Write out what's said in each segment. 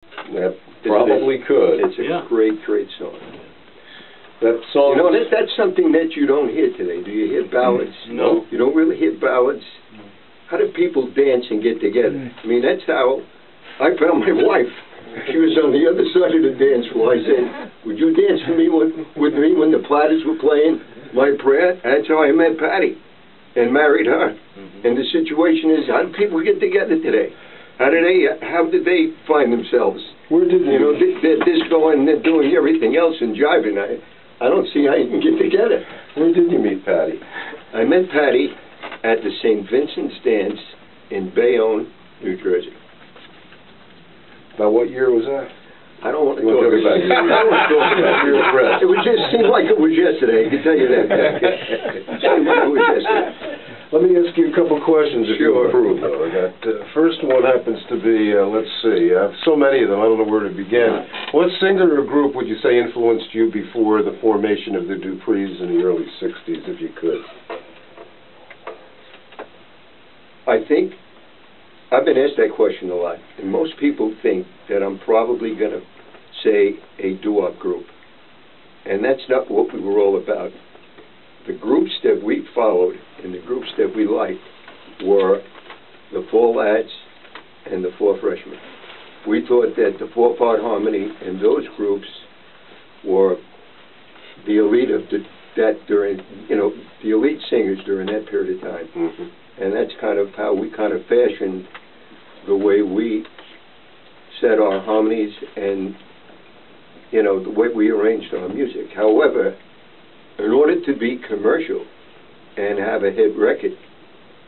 That probably could. It's a great, great song. That song... You know, that's something that you don't hear today. Do you hear ballads? No. You don't really hear ballads? No. How do people dance and get together? I mean, that's how I found my wife. She was on the other side of the dance floor. I said, would you dance with me when the Platters were playing My Prayer? And that's how I met Patty and married her. And the situation is, how do people get together today? How did they find themselves? Where did you know, they're disco and they're doing everything else and jiving. I don't see how you can get together. Where did you meet Patty? I met Patty at the St. Vincent's Dance in Bayonne, New Jersey. Now, what year was that? I don't want to talk about it. I don't want to talk about it. It seemed like it was yesterday, I can tell you that. It seemed like it was yesterday. Let me ask you a couple questions if you approve, though. First one happens to be, let's see, I have so many of them, I don't know where to begin. What singer or group would you say influenced you before the formation of the Duprees in the early 60s, if you could? I think, I've been asked that question a lot, and most people think that I'm probably going to say a doo-wop group. And that's not what we were all about. The groups that we followed and the groups that we liked were the Four Lads and the Four Freshmen. We thought that the four-part harmony and those groups were the elite of the elite singers during that period of time. And that's kind of how we kind of fashioned the way we set our harmonies and, you know, the way we arranged our music. However, in order to be commercial and have a hit record,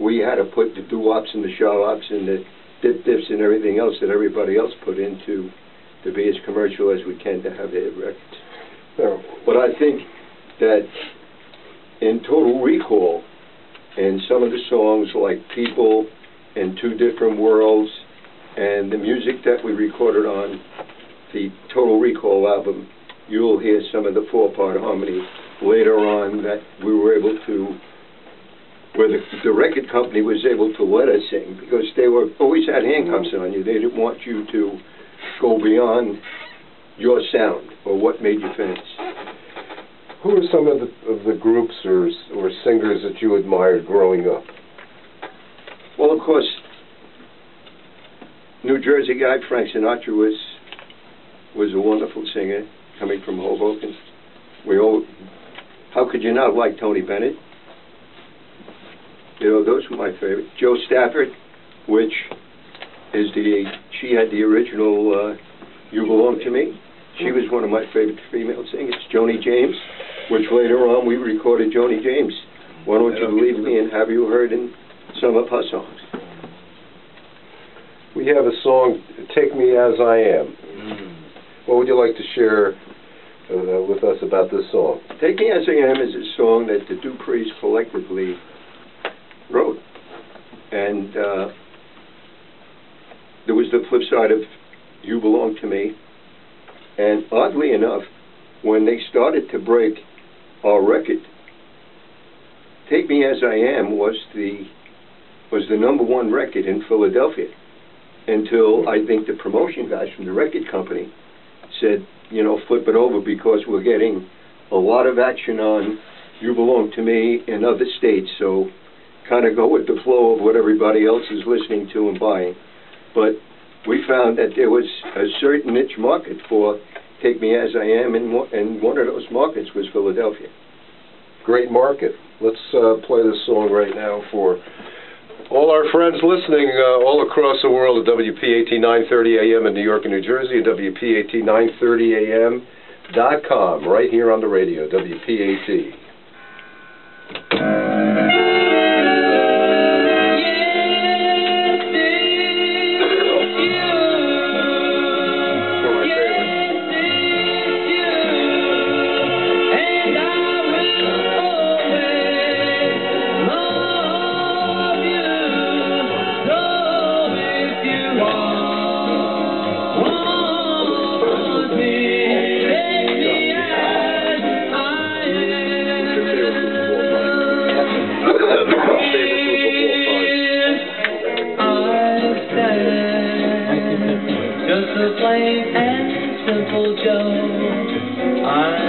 we had to put the doo-wops and the sha-wops and the dip-dips and everything else that everybody else put into to be as commercial as we can to have hit records. But I think that in Total Recall, and some of the songs like People and Two Different Worlds and the music that we recorded on the Total Recall album, you'll hear some of the four-part harmony later on that we were able to, where the record company was able to let us sing, because they always had handcuffs on you. They didn't want you to go beyond your sound or what made you famous. Who are some of the groups or singers that you admired growing up? Well, of course, New Jersey guy Frank Sinatra was a wonderful singer coming from Hoboken. How could you not like Tony Bennett? You know, those were my favorite. Jo Stafford, which is she had the original You Belong to Me. She was one of my favorite female singers. Joni James, which later on we recorded Joni James. Why Don't You Leave Me, and Have You Heard in some of her songs? We have a song, Take Me As I Am. What would you like to share with us about this song? Take Me As I Am is a song that the Duprees collectively wrote. And there was the flip side of You Belong to Me. And oddly enough, when they started to break our record, Take Me As I Am was the #1 record in Philadelphia, until I think the promotion guys from the record company said, you know, flip it over, because we're getting a lot of action on You Belong to Me in other states, so kind of go with the flow of what everybody else is listening to and buying. But we found that there was a certain niche market for Take Me As I Am, and one of those markets was Philadelphia. Great market. Let's play this song right now for all our friends listening all across the world at WPAT 930 AM in New York and New Jersey, at WPAT 930am.com, right here on the radio, WPAT. and simple Joe. I